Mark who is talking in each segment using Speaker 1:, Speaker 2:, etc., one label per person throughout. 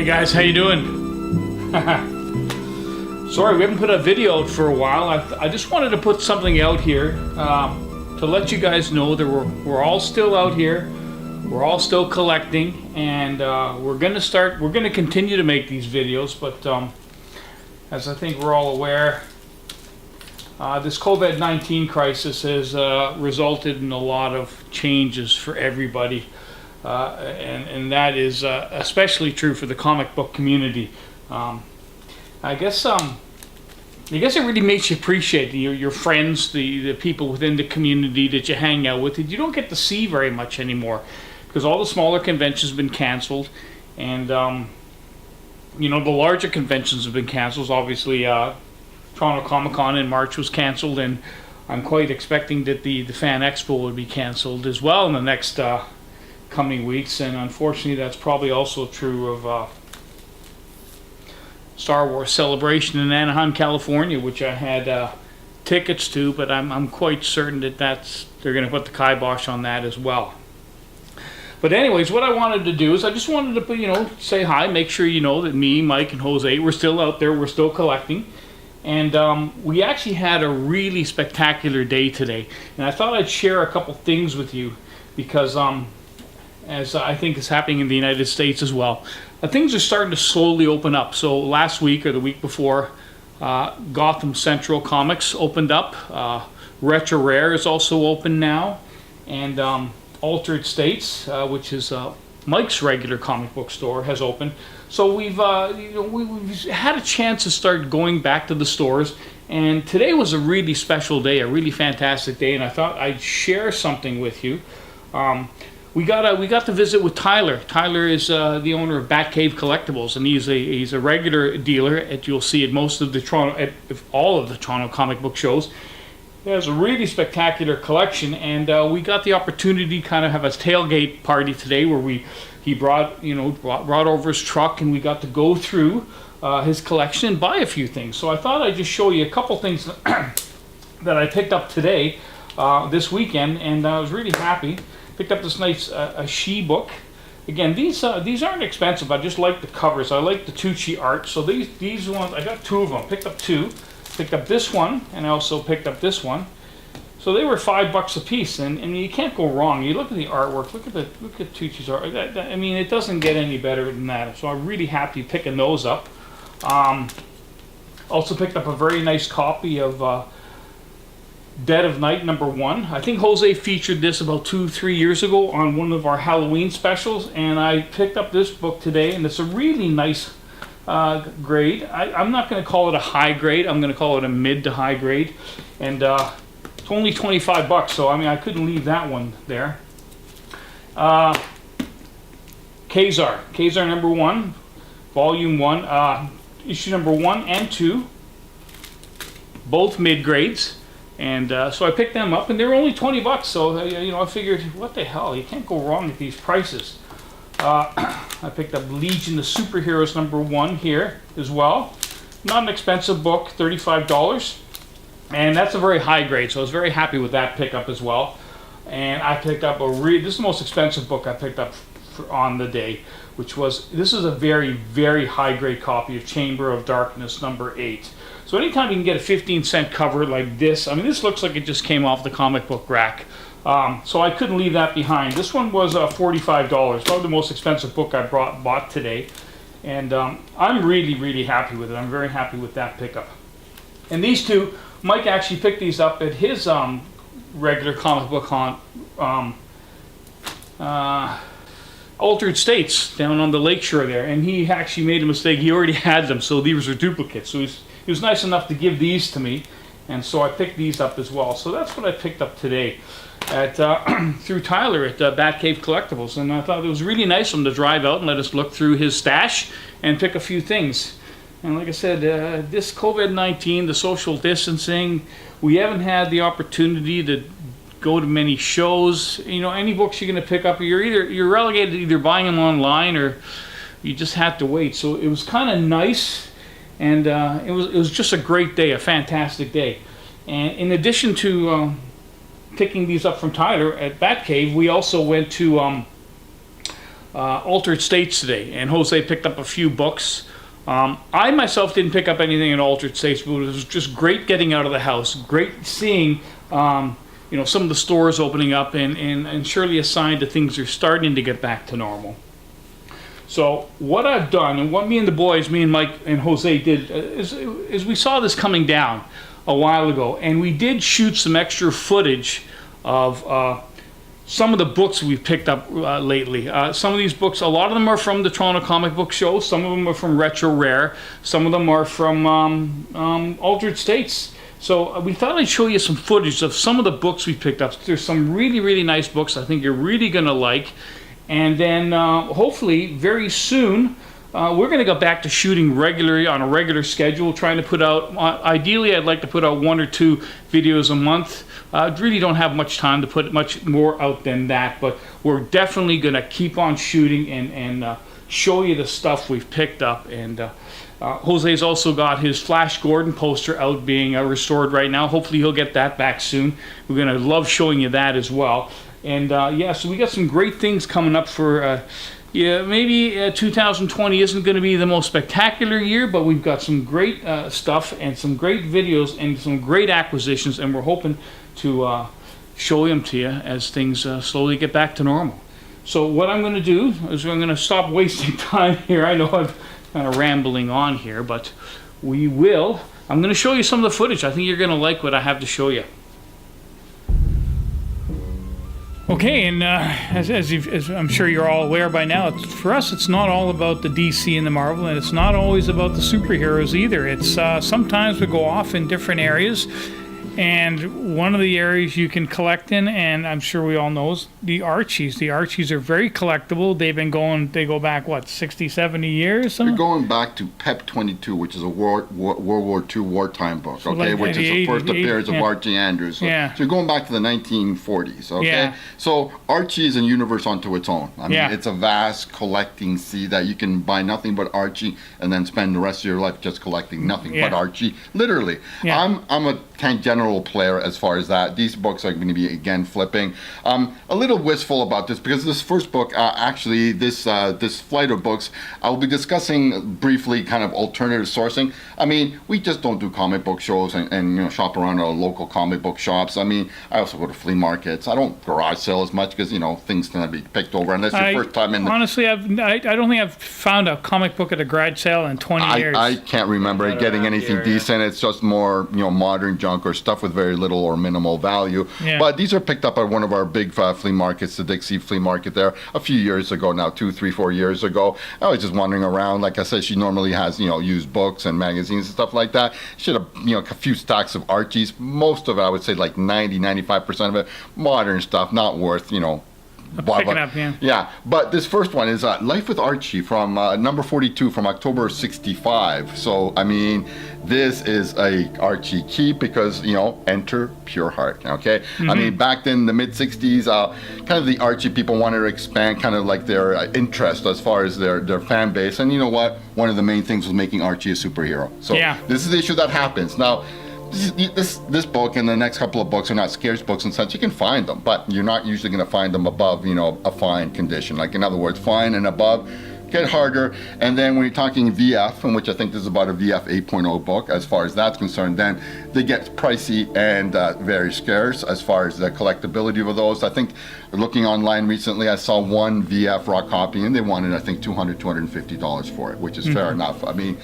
Speaker 1: Hey guys, how you doing? Sorry, we haven't put a video out for a while. I just wanted to put something out here to let you guys know that we're all still out here. We're all still collecting, and we're gonna continue to make these videos. But as I think we're all aware, this COVID-19 crisis has resulted in a lot of changes for everybody. And that is especially true for the comic book community. I guess it really makes you appreciate your friends, the people within the community that you hang out with, that you don't get to see very much anymore, because all the smaller conventions have been canceled, and the larger conventions have been canceled. Obviously, Toronto Comic Con in March was canceled, and I'm quite expecting that the Fan Expo would be canceled as well in the next coming weeks, and unfortunately that's probably also true of Star Wars Celebration in Anaheim, California, which I had tickets to, but I'm quite certain that they're going to put the kibosh on that as well. But anyways, what I wanted to do is I just wanted to say hi, make sure you know that me, Mike, and Jose, we're still out there, we're still collecting, and we actually had a really spectacular day today, and I thought I'd share a couple things with you, because as I think is happening in the United States as well, things are starting to slowly open up. So last week or the week before, Gotham Central Comics opened up. Retro Rare is also open now, and Altered States, which is Mike's regular comic book store, has opened. So we've had a chance to start going back to the stores, and today was a really special day, a really fantastic day, and I thought I'd share something with you. We got to visit with Tyler. Tyler is the owner of Batcave Collectibles, and he's a regular dealer you'll see at most of the all of the Toronto comic book shows. He has a really spectacular collection, and we got the opportunity to kind of have a tailgate party today, where he brought over his truck, and we got to go through his collection and buy a few things. So I thought I'd just show you a couple things that I picked up today, this weekend, and I was really happy. Picked up this nice a She book. Again, these aren't expensive. I just like the covers. I like the Tucci art. So these ones, I got two of them. Picked up two. Picked up this one, and I also picked up this one. So they were $5 a piece, and you can't go wrong. You look at the artwork. Look at Tucci's art. I mean, it doesn't get any better than that. So I'm really happy picking those up. Also picked up a very nice copy of Dead of Night #1. I think Jose featured this about 2-3 years ago on one of our Halloween specials, and I picked up this book today, and it's a really nice grade. I'm not going to call it a high grade. I'm going to call it a mid to high grade, and it's only $25. So I mean, I couldn't leave that one there. Ka-Zar #1, Volume 1, issue #1 and 2, both mid grades. And so I picked them up, and they were only $20. So I figured, what the hell? You can't go wrong with these prices. I picked up Legion of Superheroes #1 here as well. Not an expensive book, $35, and that's a very high grade. So I was very happy with that pickup as well. And I picked up this is the most expensive book I picked up on the day, this is a very, very high grade copy of Chamber of Darkness #8. So anytime you can get a 15-cent cover like this, I mean, this looks like it just came off the comic book rack. So I couldn't leave that behind. This one was $45, probably the most expensive book I bought today. And I'm really, really happy with it. I'm very happy with that pickup. And these two, Mike actually picked these up at his regular comic book haunt, Altered States, down on the lakeshore there. And he actually made a mistake. He already had them, so these were duplicates. So he was nice enough to give these to me, and so I picked these up as well. So that's what I picked up today at through Tyler at Batcave Collectibles, and I thought it was really nice of him to drive out and let us look through his stash and pick a few things. And like I said, this COVID-19, the social distancing, we haven't had the opportunity to go to many shows. Any books you're going to pick up, you're relegated to either buying them online or you just have to wait. So it was kind of nice. And it was just a great day, a fantastic day. And in addition to picking these up from Tyler at Batcave, we also went to Altered States today, and Jose picked up a few books. I myself didn't pick up anything in Altered States, but it was just great getting out of the house, great seeing some of the stores opening up, and surely a sign that things are starting to get back to normal. So what I've done, and what me and the boys, me and Mike and Jose did, is we saw this coming down a while ago, and we did shoot some extra footage of some of the books we've picked up lately. Some of these books, a lot of them are from the Toronto Comic Book Show, some of them are from Retro Rare, some of them are from Altered States. So we thought I'd show you some footage of some of the books we picked up. There's some really, really nice books I think you're really going to like. And then hopefully very soon we're going to go back to shooting regularly on a regular schedule, trying to put out, ideally I'd like to put out 1 or 2 videos a month. I really don't have much time to put much more out than that, but we're definitely going to keep on shooting and show you the stuff we've picked up. And Jose's also got his Flash Gordon poster out being restored right now. Hopefully he'll get that back soon. We're going to love showing you that as well. And so we got some great things coming up for, maybe 2020 isn't going to be the most spectacular year, but we've got some great stuff and some great videos and some great acquisitions, and we're hoping to show them to you as things slowly get back to normal. So what I'm going to do is I'm going to stop wasting time here. I know I'm kind of rambling on here, but I'm going to show you some of the footage. I think you're going to like what I have to show you. Okay, and as I'm sure you're all aware by now, for us it's not all about the DC and the Marvel, and it's not always about the superheroes either. It's sometimes we go off in different areas, and one of the areas you can collect in, and I'm sure we all know, is the Archies. The Archies are very collectible. They go back, what, 60, 70 years?
Speaker 2: They're going back to PEP 22, which is a World War II wartime book,
Speaker 1: So
Speaker 2: okay,
Speaker 1: like
Speaker 2: which is the first appearance of
Speaker 1: yeah.
Speaker 2: Archie Andrews. So,
Speaker 1: Yeah.
Speaker 2: so you're going back to the 1940s, okay?
Speaker 1: Yeah.
Speaker 2: So Archie is a universe unto its own. I mean,
Speaker 1: Yeah.
Speaker 2: it's a vast collecting sea that you can buy nothing but Archie and then spend the rest of your life just collecting nothing
Speaker 1: Yeah.
Speaker 2: but Archie, literally.
Speaker 1: Yeah.
Speaker 2: I'm a general player as far as that. These books are going to be, again, flipping. A little wistful about this because this first book, actually, this flight of books, I'll be discussing briefly kind of alternative sourcing. I mean, we just don't do comic book shows and shop around at local comic book shops. I mean, I also go to flea markets. I don't garage sale as much because, things tend to be picked over unless your first time in the...
Speaker 1: Honestly, I don't think I've found a comic book at a garage sale in 20 years.
Speaker 2: I can't remember getting anything decent. It's just more, modern junk or stuff with very little or minimal value.
Speaker 1: Yeah.
Speaker 2: But these are picked up at one of our big flea markets, the Dixie Flea Market there, a few years ago now, 2, 3, 4 years ago. I was just wandering around. Like I said, she normally has, used books and magazines and stuff like that. She had a few stacks of Archies. Most of it, I would say like 95% of it, modern stuff, not worth,
Speaker 1: Picking up, yeah.
Speaker 2: Yeah, but this first one is Life with Archie from number 42 from October 65. So, I mean, this is a Archie keep because, enter pure heart, okay? Mm-hmm. I mean, back then, the mid-60s, kind of the Archie people wanted to expand kind of like their interest as far as their fan base. And you know what? One of the main things was making Archie a superhero. So
Speaker 1: yeah.
Speaker 2: This is the issue that happens. Now, this book and the next couple of books are not scarce books and such. You can find them, but you're not usually going to find them above, a fine condition. Like, in other words, fine and above get harder. And then when you're talking VF, in which I think this is about a VF 8.0 book, as far as that's concerned, then they get pricey and very scarce as far as the collectability of those. I think looking online recently, I saw one VF raw copy and they wanted, I think, $200, $250 for it, which is fair enough. I mean,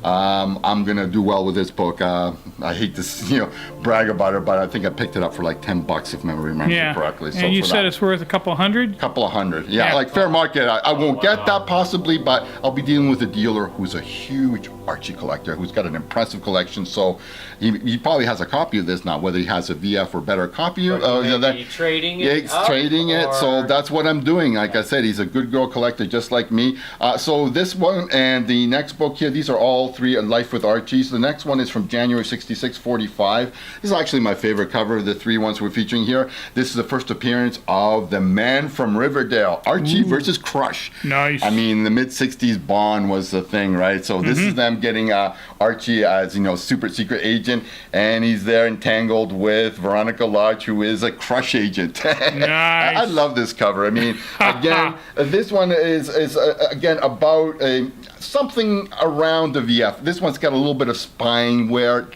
Speaker 2: I'm gonna do well with this book. I hate to brag about it, but I think I picked it up for like $10 if memory remembers correctly. So
Speaker 1: and you said it's worth a couple hundred?
Speaker 2: Couple of hundred, yeah. Like fair market, I won't get that possibly, but I'll be dealing with a dealer who's a huge Archie collector, who's got an impressive collection. So he probably has a copy of this now, whether he has a VF or better copy.
Speaker 3: Trading it.
Speaker 2: Yeah, trading it. So that's what I'm doing. Like I said, he's a good girl collector, just like me. So this one and the next book here, these are all three, A Life with Archie. So the next one is from January 66, 45. This is actually my favorite cover of the three ones we're featuring here. This is the first appearance of the Man from Riverdale, Archie versus Crush.
Speaker 1: Nice.
Speaker 2: I mean, the mid-60s Bond was the thing, right? So this is them getting Archie as, super secret agent, and he's there entangled with Veronica Lodge, who is a Crush agent.
Speaker 1: Nice.
Speaker 2: I love this cover. I mean, again, this one is again about something around the VF. This one's got a little bit of spine wear,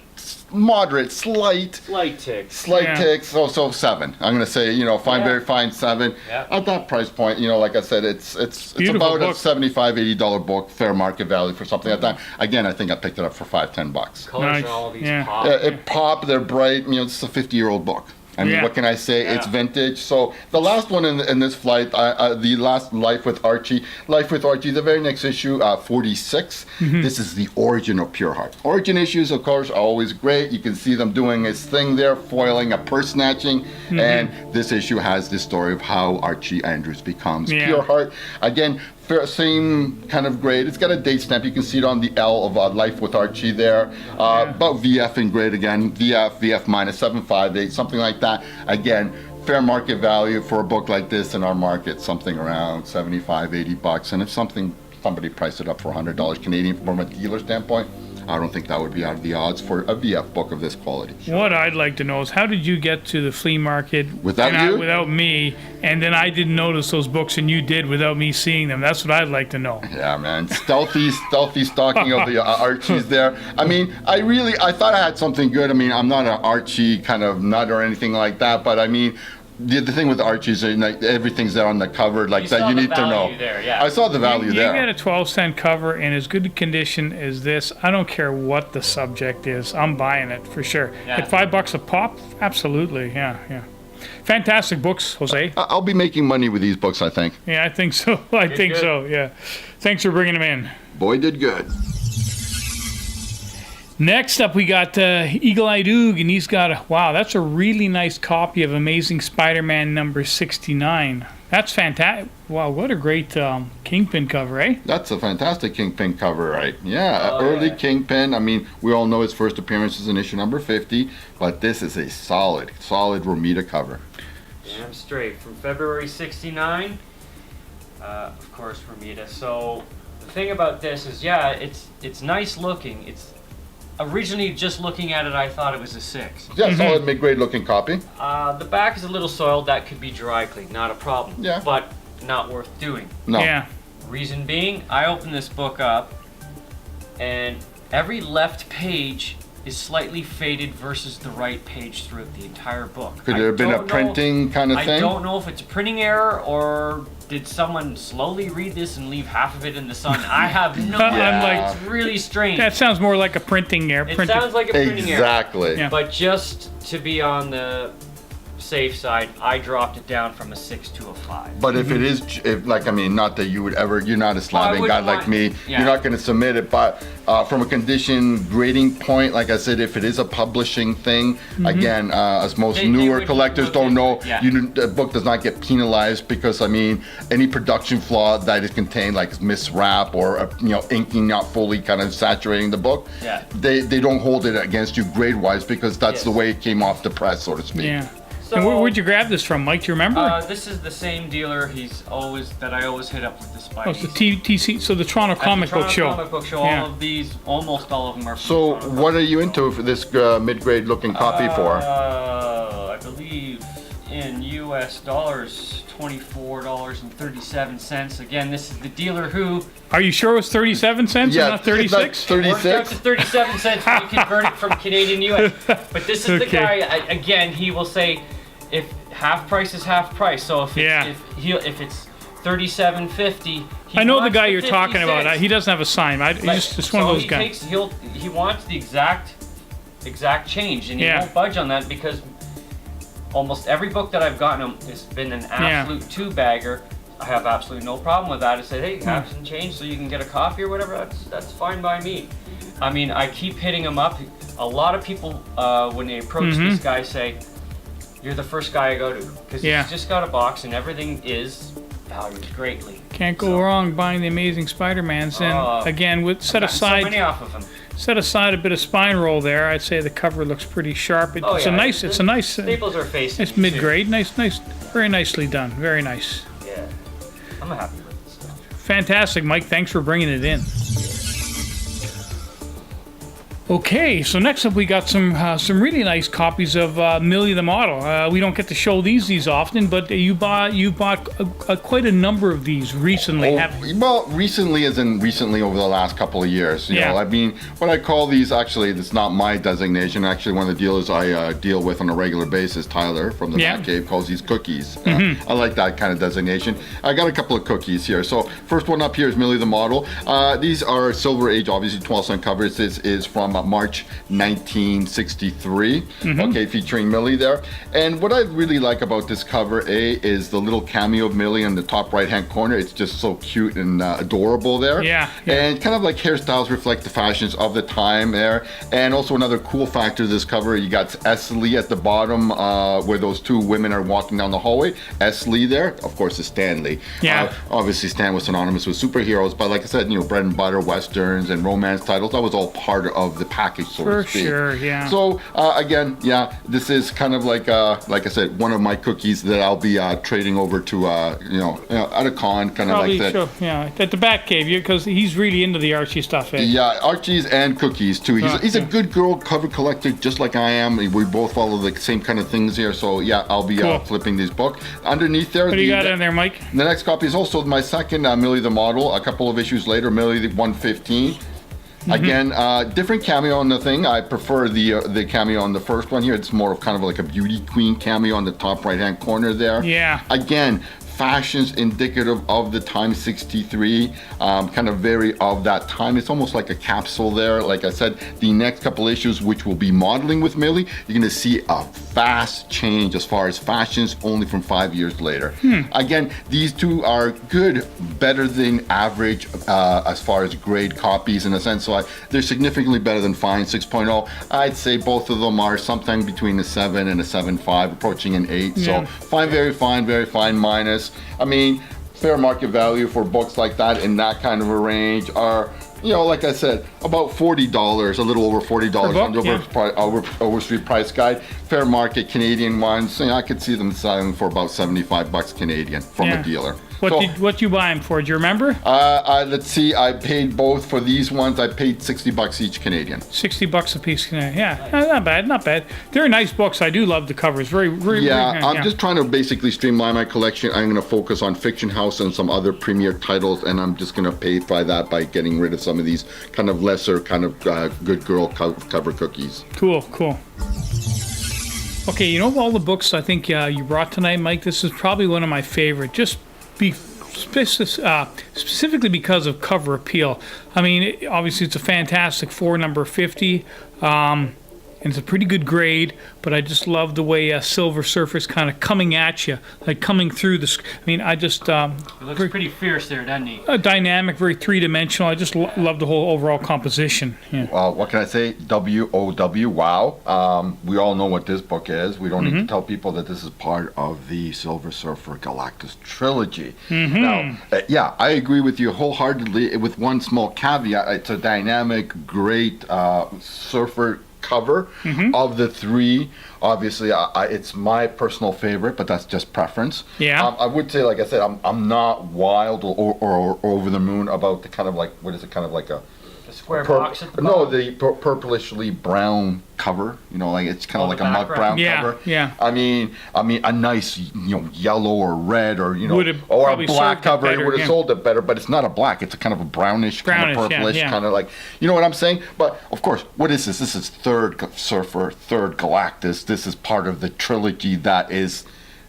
Speaker 2: moderate, slight
Speaker 3: ticks.
Speaker 1: Yeah.
Speaker 2: ticks. So 7. I'm gonna say, fine, very fine 7.
Speaker 3: Yeah.
Speaker 2: At that price point, like I said, it's
Speaker 1: Beautiful
Speaker 2: about
Speaker 1: book.
Speaker 2: a $75-$80 book, fair market value for something like that. Again, I think I picked it up for $5-10.
Speaker 3: Colors
Speaker 1: Nice.
Speaker 3: and all of these
Speaker 1: Yeah.
Speaker 3: pop.
Speaker 2: It popped. They're bright. It's a 50-year-old book. I mean,
Speaker 1: Yeah.
Speaker 2: what can I say?
Speaker 3: Yeah.
Speaker 2: It's vintage. So the last one in this flight, the last Life with Archie, the very next issue, 46. This is the origin of Pure Heart. Origin issues, of course, are always great. You can see them doing his thing there, foiling a purse snatching. And this issue has the story of how Archie Andrews becomes
Speaker 1: Yeah.
Speaker 2: Pure Heart. Again, same kind of grade. It's got a date stamp. You can see it on the L of Life with Archie there. About VF in grade again. VF minus 758, something like that. Again, fair market value for a book like this in our market, something around $75-$80. And if somebody priced it up for $100 Canadian from a dealer standpoint, I don't think that would be out of the odds for a VF book of this quality.
Speaker 1: What I'd like to know is how did you get to the flea market
Speaker 2: Without
Speaker 1: and
Speaker 2: you?
Speaker 1: without me, and then I didn't notice those books and you did without me seeing them? That's what I'd like to know.
Speaker 2: Yeah, man. Stealthy stalking of the Archies there. I mean, I thought I had something good. I mean, I'm not an Archie kind of nut or anything like that, but I mean, the thing with Archies, everything's there on the cover like
Speaker 3: You
Speaker 2: that.
Speaker 3: saw
Speaker 2: You
Speaker 3: the
Speaker 2: need to know.
Speaker 3: value there, yeah.
Speaker 2: I saw the value
Speaker 1: You
Speaker 2: there.
Speaker 1: get a 12-cent cover in as good a condition as this. I don't care what the subject is. I'm buying it for sure.
Speaker 3: Yeah.
Speaker 1: At $5 a pop, absolutely. Yeah. Fantastic books, Jose.
Speaker 2: I'll be making money with these books, I think.
Speaker 1: Yeah, I think so. I think
Speaker 3: good.
Speaker 1: so. Yeah. Thanks for bringing them in.
Speaker 2: Boy, did good.
Speaker 1: Next up, we got Eagle-Eyed Oog, and he's got that's a really nice copy of Amazing Spider-Man number 69. That's fantastic. Wow, what a great Kingpin cover, eh?
Speaker 2: That's a fantastic Kingpin cover, right? Yeah, early
Speaker 3: yeah.
Speaker 2: Kingpin. I mean, we all know his first appearance is in issue number 50, but this is a solid Romita cover.
Speaker 3: Damn straight. From February 69, of course, Romita. So the thing about this is, it's nice looking. It's originally, just looking at it, I thought it was a 6.
Speaker 2: Yeah, solid mid-grade looking copy.
Speaker 3: The back is a little soiled. That could be dry cleaned, not a problem.
Speaker 2: Yeah.
Speaker 3: But not worth doing.
Speaker 2: No.
Speaker 1: Yeah.
Speaker 3: Reason being, I opened this book up, and every left page is slightly faded versus the right page throughout the entire book.
Speaker 2: Could there have been a printing kind of
Speaker 3: I
Speaker 2: thing?
Speaker 3: don't know if it's a printing error or did someone slowly read this and leave half of it in the sun. I have no idea.
Speaker 1: I'm like,
Speaker 3: It's really strange.
Speaker 1: that sounds more like a printing error.
Speaker 3: It sounds like a printing error.
Speaker 2: Exactly.
Speaker 1: Yeah.
Speaker 3: But just to be on the safe side, I dropped it down from a 6 to a 5.
Speaker 2: But if it is, not that you would ever, you're not a slabbing guy
Speaker 3: wouldn't
Speaker 2: like
Speaker 3: want-
Speaker 2: me,
Speaker 3: yeah.
Speaker 2: you're not going to submit it. But from a condition grading point, like I said, if it is a publishing thing, again, as most
Speaker 3: They
Speaker 2: newer
Speaker 3: would
Speaker 2: collectors
Speaker 3: look
Speaker 2: don't know,
Speaker 3: into it, yeah.
Speaker 2: the book does not get penalized because, any production flaw that is contained, like miswrap or, inking not fully kind of saturating the book,
Speaker 3: Yeah.
Speaker 2: they don't hold it against you grade-wise because that's
Speaker 3: Yes.
Speaker 2: the way it came off the press, so to speak.
Speaker 1: Yeah.
Speaker 3: So,
Speaker 1: And where'd you grab this from, Mike? Do you remember?
Speaker 3: this is the same dealer that I always hit up with the
Speaker 1: Oh, it's the
Speaker 3: Spideys.
Speaker 1: TC, so the Toronto
Speaker 3: At the
Speaker 1: Comic Book
Speaker 3: Toronto
Speaker 1: Show.
Speaker 3: Comic Book Show.
Speaker 1: Yeah.
Speaker 3: All of these, almost all of them are from
Speaker 2: So
Speaker 3: the Toronto
Speaker 2: what are you into for this mid-grade looking copy for?
Speaker 3: I believe in US dollars, $24.37. Again, this is the dealer who
Speaker 1: Are you sure it was 37 cents and not 36?
Speaker 3: worked out
Speaker 2: 36.
Speaker 3: to 37 cents when you convert it from Canadian US. But this is the
Speaker 1: Okay.
Speaker 3: guy, again, he will say, if half price is half price. So if it's,
Speaker 1: Yeah.
Speaker 3: if it's $37.50,
Speaker 1: I know the guy you're talking about.
Speaker 3: 50
Speaker 1: He doesn't have a sign. He's just one of those guys.
Speaker 3: He wants the exact change, and he
Speaker 1: Yeah.
Speaker 3: won't budge on that because almost every book that I've gotten him has been an absolute two-bagger. I have absolutely no problem with that. I say, hey, have some change so you can get a coffee or whatever. That's fine by me. I mean, I keep hitting him up. A lot of people, when they approach this guy, say, you're the first guy I go to because
Speaker 1: Yeah.
Speaker 3: he's just got a box and everything is valued greatly.
Speaker 1: Can't go wrong buying the Amazing Spider-Mans. And
Speaker 3: Oh.
Speaker 1: again, with
Speaker 3: Gotten so many off of them.
Speaker 1: set aside a bit of spine roll there, I'd say the cover looks pretty sharp. It's
Speaker 3: Oh,
Speaker 1: a
Speaker 3: yeah,
Speaker 1: nice. It's a nice.
Speaker 3: Staples are facing.
Speaker 1: It's mid-grade. Nice. Very nicely done. Very nice.
Speaker 3: Yeah, I'm happy with this stuff.
Speaker 1: Fantastic, Mike. Thanks for bringing it in. Okay, so next up we got some really nice copies of Millie the Model. We don't get to show these often, but you bought quite a number of these recently.
Speaker 2: Well, recently as in recently over the last couple of years. You know, I mean, what I call these, actually, it's not my designation. Actually, one of the dealers I deal with on a regular basis, Tyler from the Bat Cave, calls these cookies. I like that kind of designation. I got a couple of cookies here. So first one up here is Millie the Model. These are Silver Age, obviously 12-cent covers. This is from March 1963. Okay, featuring Millie there. And what I really like about this cover, is the little cameo of Millie in the top right-hand corner. It's just so cute and adorable there. And kind of like hairstyles reflect the fashions of the time there. And also another cool factor of this cover, you got S. Lee at the bottom, where those two women are walking down the hallway. S. Lee there, of course, is Stan Lee. Obviously, Stan was synonymous with superheroes, but like I said, you know, bread and butter westerns and romance titles, that was all part of the package, so to speak.
Speaker 1: For sure,
Speaker 2: So again, this is kind of like I said, one of my cookies that I'll be trading over to you know, at a con, kind of like that.
Speaker 1: Sure, at the Bat Cave, because he's really into the Archie stuff.
Speaker 2: Yeah, Archie's and cookies too. He's a good girl cover collector, just like I am. We both follow the same kind of things here. So yeah, I'll be flipping this book. Underneath there,
Speaker 1: what do you got in there, Mike?
Speaker 2: The next copy is also my second Millie the Model. A couple of issues later, Millie the 115. Again, different cameo on the thing. I prefer the cameo on the first one here. It's more of kind of like a beauty queen cameo on the top right-hand corner there. Again, fashions indicative of the time, 63, kind of very of that time. It's almost like a capsule there. Like I said, the next couple issues, which will be modeling with Millie, you're going to see a vast change as far as fashions only from 5 years later. Again, these two are good, better than average as far as grade copies in a sense. So they're significantly better than Fine 6.0. I'd say both of them are sometime between a 7 and a 7.5, approaching an 8. So fine, very fine, minus. I mean, fair market value for books like that in that kind of a range are, you know, like I said, about $40, a little over $40 on the Overstreet Price Guide. Fair market Canadian ones, you know, I could see them selling for about $75 Canadian from a dealer.
Speaker 1: What you buy them for? Do you remember?
Speaker 2: Let's see. I paid both for these ones. I paid $60 each Canadian.
Speaker 1: $60 a piece Canadian. Yeah, not bad. They're nice books. I do love the covers. Very.
Speaker 2: I'm just trying to basically streamline my collection. I'm going to focus on Fiction House and some other premier titles, and I'm just going to pay by that by getting rid of some of these kind of lesser kind of good girl cover cookies.
Speaker 1: Cool. Okay, you know, of all the books I think you brought tonight, Mike, this is probably one of my favorite. Just specifically because of cover appeal. I mean, obviously it's a Fantastic Four number 50. And it's a pretty good grade, but I just love the way Silver Surfer's kind of coming at you, like coming through the. I mean, I just.
Speaker 3: It looks pretty fierce there, doesn't he?
Speaker 1: Dynamic, very three-dimensional. I just love the whole overall composition.
Speaker 2: Well, what can I say? WOW, wow. We all know what this book is. We don't need to tell people that this is part of the Silver Surfer Galactus trilogy. Now, I agree with you wholeheartedly with one small caveat. It's a dynamic, great surfer cover of the three. Obviously, it's my personal favorite, but that's just preference. I would say, like I said, I'm not wild or over the moon about the kind of like, what is it, kind of like a
Speaker 3: square box at the bottom?
Speaker 2: No, the purplishly brown cover. You know, like it's kind of like a mud brown cover. I mean, a nice, you know, yellow or red or, you know, or a black cover. It would have sold it better, but it's not a black. It's a kind of a brownish kind of purplish, kind of like, you know what I'm saying? But of course, what is this? This is third Surfer, third Galactus. This is part of the trilogy that is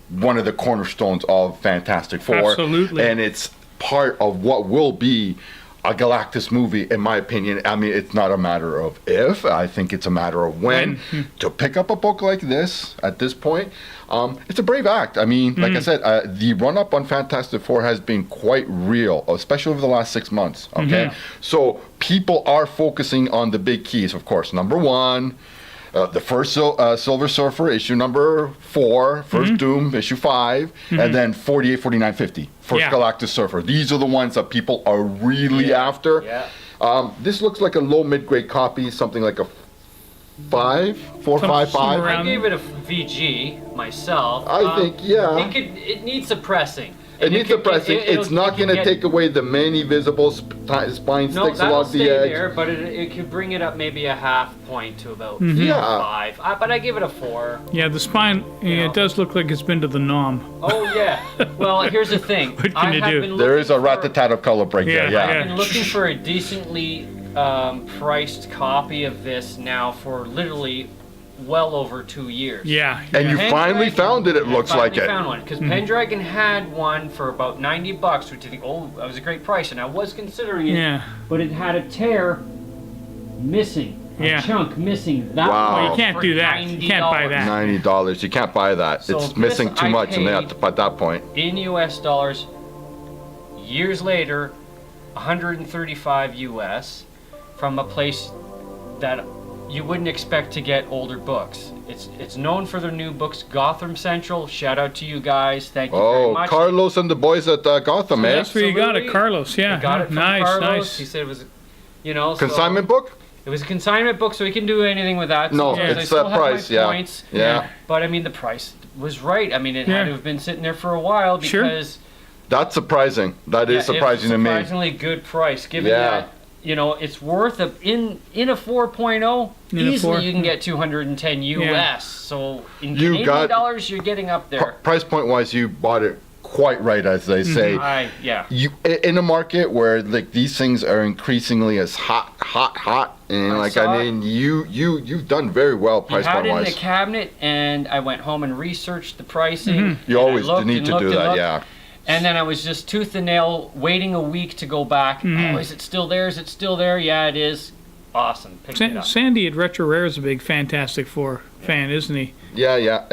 Speaker 2: one of the cornerstones of Fantastic Four.
Speaker 1: Absolutely.
Speaker 2: And it's part of what will be a Galactus movie, in my opinion. I mean, it's not a matter of if, I think it's a matter of when. To pick up a book like this at this point, it's a brave act. I mean, like I said, the run-up on Fantastic Four has been quite real, especially over the last 6 months, okay? So people are focusing on the big keys, of course. Number one, the first Silver Surfer, issue number 4, first Doom, issue 5, and then 48, 49, 50. for
Speaker 1: Yeah.
Speaker 2: Galactic Surfer. These are the ones that people are really after.
Speaker 3: Yeah.
Speaker 2: This looks like a low mid-grade copy, something like a 4, 5, 5.
Speaker 1: somewhere
Speaker 3: I
Speaker 1: around-
Speaker 3: gave it a VG myself.
Speaker 2: I think, yeah.
Speaker 3: It needs suppressing.
Speaker 2: It needs
Speaker 3: could-
Speaker 2: suppressing. It's not going to
Speaker 3: get-
Speaker 2: take away the many visible spine
Speaker 3: No,
Speaker 2: sticks
Speaker 3: that'll
Speaker 2: along
Speaker 3: stay
Speaker 2: the edge.
Speaker 3: there, but it could bring it up maybe a half point to about
Speaker 2: Yeah.
Speaker 3: 5. But I give it a 4.
Speaker 1: Yeah, the spine,
Speaker 3: know.
Speaker 1: it does look like it's been to the nom.
Speaker 3: Oh yeah. Well, here's the thing.
Speaker 1: What can
Speaker 3: I
Speaker 1: you
Speaker 3: have
Speaker 1: do?
Speaker 3: been
Speaker 2: There is a
Speaker 3: looking for-
Speaker 2: rat-a-tat of color break there,
Speaker 1: Yeah,
Speaker 2: yeah.
Speaker 3: I've been looking for a decently priced copy of this now for literally well over 2 years.
Speaker 1: Yeah.
Speaker 2: And you finally found it, it looks like it.
Speaker 3: Found one because Pendragon had one for about $90, which I think, that was a great price, and I was considering it.
Speaker 1: Yeah.
Speaker 3: But it had a tear missing, a
Speaker 1: Yeah.
Speaker 3: chunk missing. That
Speaker 2: Wow.
Speaker 3: one
Speaker 2: Well,
Speaker 1: you can't
Speaker 3: for
Speaker 1: do that. You can't buy
Speaker 3: $90.
Speaker 1: that.
Speaker 2: $90. You can't buy that.
Speaker 3: So
Speaker 2: It's
Speaker 3: this
Speaker 2: missing too
Speaker 3: I
Speaker 2: much and
Speaker 3: paid-
Speaker 2: at that point.
Speaker 3: In US dollars, years later, 135 US, from a place that you wouldn't expect to get older books. It's known for their new books, Gotham Central. Shout out to you guys. Thank you very
Speaker 2: Oh,
Speaker 3: much.
Speaker 2: Carlos and the boys at Gotham, eh?
Speaker 1: That's where you got it,
Speaker 3: Absolutely.
Speaker 1: Carlos. Yeah.
Speaker 3: I got it from
Speaker 1: nice,
Speaker 3: Carlos. He
Speaker 1: nice.
Speaker 3: said it was, so-
Speaker 2: Consignment book?
Speaker 3: It was a consignment book, so he can do anything with that.
Speaker 2: No,
Speaker 3: so I
Speaker 2: it's
Speaker 3: still
Speaker 2: that
Speaker 3: have my
Speaker 2: price, yeah.
Speaker 3: points.
Speaker 2: Yeah.
Speaker 3: But I mean, the price was right. I mean, it
Speaker 1: Yeah.
Speaker 3: had to have been sitting there for a while
Speaker 1: Sure.
Speaker 3: because
Speaker 2: That's surprising. That is
Speaker 3: yeah,
Speaker 2: surprising
Speaker 3: it's
Speaker 2: to me.
Speaker 3: surprisingly good price, given
Speaker 2: Yeah.
Speaker 3: that it's worth in a 4.0.
Speaker 1: In a
Speaker 3: Easily,
Speaker 1: 4,
Speaker 3: you can get 210 US. So in
Speaker 2: You
Speaker 3: Canadian
Speaker 2: got-
Speaker 3: dollars, you're getting up there.
Speaker 2: Price point wise, you bought it quite right, as they say.
Speaker 3: Yeah.
Speaker 2: You in a market where like these things are increasingly as hot, and
Speaker 3: I
Speaker 2: like
Speaker 3: saw
Speaker 2: I mean, you've done very well
Speaker 3: I
Speaker 2: price
Speaker 3: had
Speaker 2: point
Speaker 3: it in the
Speaker 2: wise.
Speaker 3: cabinet, and I went home and researched the pricing.
Speaker 2: You
Speaker 3: and I
Speaker 2: always
Speaker 3: looked
Speaker 2: need
Speaker 3: and
Speaker 2: to
Speaker 3: looked
Speaker 2: do
Speaker 3: and
Speaker 2: that,
Speaker 3: looked.
Speaker 2: yeah.
Speaker 3: And then I was just tooth and nail waiting a week to go back. Oh, is it still there? Is it still there? Yeah, it is. Awesome. Picked it up.
Speaker 1: Sandy at Retro Rare is a big Fantastic Four fan, isn't he?
Speaker 2: Yeah.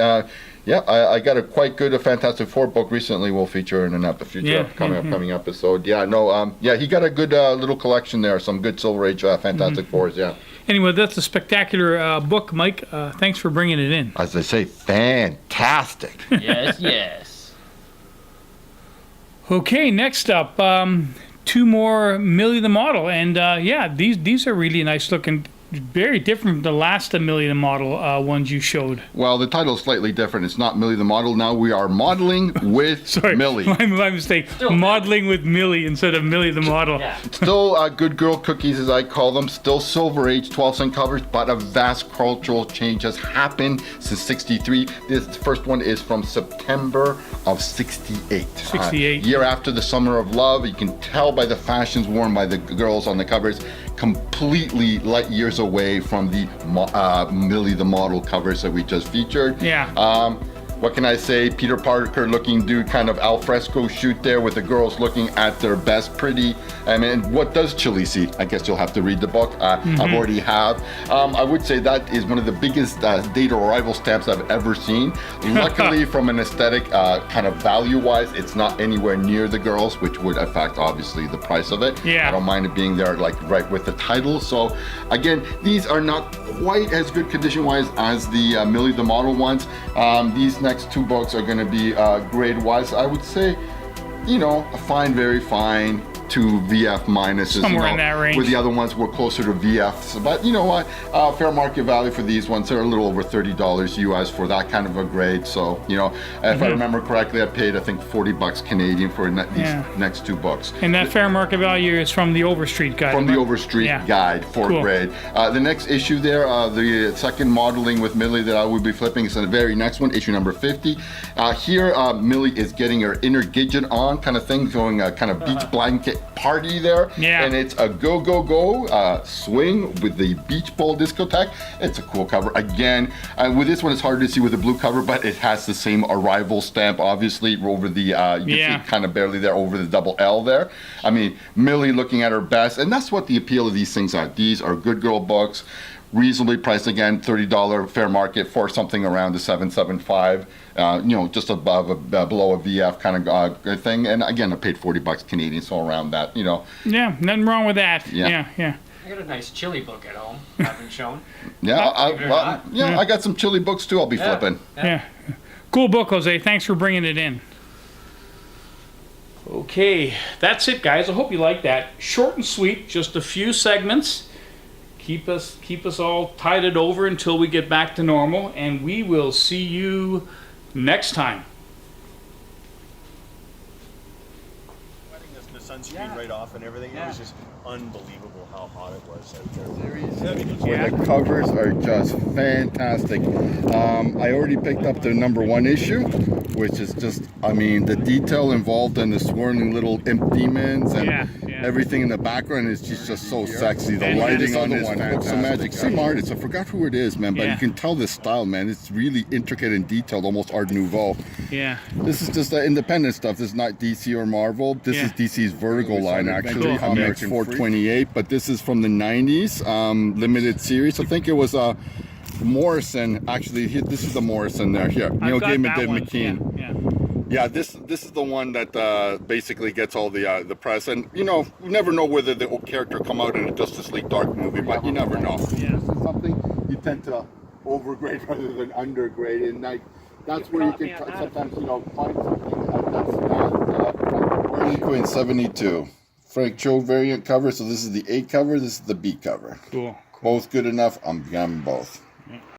Speaker 2: I got a quite good Fantastic Four book recently. We'll feature in a future
Speaker 1: Yeah,
Speaker 2: coming episode. Yeah, no, he got a good little collection there. Some good Silver Age Fantastic Fours. Yeah,
Speaker 1: Anyway, that's a spectacular book, Mike. Thanks for bringing it in.
Speaker 2: as they say, fantastic.
Speaker 3: Yes.
Speaker 1: Okay, next up, 2 more Millie the Model, and these are really nice looking. Very different from the last Millie the Model ones you showed.
Speaker 2: Well, the title is slightly different. It's not Millie the Model. Now we are modeling with
Speaker 1: Sorry,
Speaker 2: Millie.
Speaker 1: my mistake. Modeling with Millie instead of Millie the Model.
Speaker 3: Yeah.
Speaker 2: Still good girl cookies, as I call them. Still Silver Age 12-cent covers, but a vast cultural change has happened since '63. This first one is from September of '68.
Speaker 1: 68.
Speaker 2: Year after the Summer of Love. You can tell by the fashions worn by the girls on the covers. Completely light years away from the Millie the Model covers that we just featured.
Speaker 1: Yeah.
Speaker 2: What can I say? Peter Parker looking dude, kind of al fresco shoot there with the girls looking at their best pretty. I mean, what does Chile see? I guess you'll have to read the book. I've already have. I would say that is one of the biggest date arrival stamps I've ever seen. Luckily, from an aesthetic kind of value-wise, it's not anywhere near the girls, which would affect obviously the price of it.
Speaker 1: Yeah.
Speaker 2: I don't mind it being there like right with the title. So again, these are not quite as good condition-wise as the Millie the Model ones. These next 2 books are going to be grade-wise, I would say, a fine, very fine, 2 VF minuses.
Speaker 1: Somewhere in that range.
Speaker 2: Where the other ones were closer to VFs. But you know what? Fair market value for these ones, they're a little over $30 US for that kind of a grade. So, if I remember correctly, I paid, I think, $40 Canadian for these next 2 books.
Speaker 1: And that fair market value is from the Overstreet guide.
Speaker 2: From the
Speaker 1: right?
Speaker 2: Overstreet
Speaker 1: Yeah.
Speaker 2: Guide, 4th
Speaker 1: Cool.
Speaker 2: grade. The next issue there, the second modeling with Millie that I will be flipping is the very next one, issue number 50. Here, Millie is getting her inner Gidget on kind of thing, going a kind of beach blanket party there.
Speaker 1: Yeah.
Speaker 2: And it's a go, go, go swing with the Beach Bowl discotheque. It's a cool cover. Again, with this one, it's hard to see with the blue cover, but it has the same arrival stamp, obviously, over the, you can see kind of barely there over the double L there. I mean, Millie looking at her best, and that's what the appeal of these things are. These are good girl books, reasonably priced, again, $30 fair market for something around the $7.75, just above, below a VF kind of thing. And again, I paid $40 Canadian, so around that,
Speaker 1: Yeah, nothing wrong with that.
Speaker 2: Yeah.
Speaker 1: Yeah.
Speaker 3: I got a nice chili book at home. Haven't shown.
Speaker 2: Yeah,
Speaker 3: Believe it or not.
Speaker 2: I got some chili books too. I'll be flipping.
Speaker 1: Yeah. Cool book, Jose. Thanks for bringing it in. Okay, that's it, guys. I hope you like that. Short and sweet, just a few segments. Keep us all tided over until we get back to normal, and we will see you next time.
Speaker 4: Letting the sunscreen right off and everything. It was just unbelievable how hot it was out there.
Speaker 2: The covers are just fantastic. I already picked up the #1 issue, which is just, I mean, the detail involved in the swirling little imp demons and everything in the background is just so sexy. The lighting on this Books of Magic. Same artist, I forgot who it is, man, but you can tell this style, man. It's really intricate and detailed, almost Art Nouveau.
Speaker 1: Yeah.
Speaker 2: This is just independent stuff. This is not DC or Marvel. This is DC's Vertigo line, actually. Comics 428, but this is from the 90s, limited series. I think it was Morrison. Actually, this is the Morrison there. Here, Neil Gaiman, Dave McKean. Yeah, this is the one that basically gets all the press, and you know, you never know whether the character come out in a Justice League Dark movie, but you never know.
Speaker 1: Yeah.
Speaker 2: This is something you tend to overgrade rather than undergrade, and like that's where you can sometimes find something that's not. Harley Quinn 72, Frank Cho variant cover. So this is the A cover. This is the B cover.
Speaker 1: Cool.
Speaker 2: Both good enough. I'm both.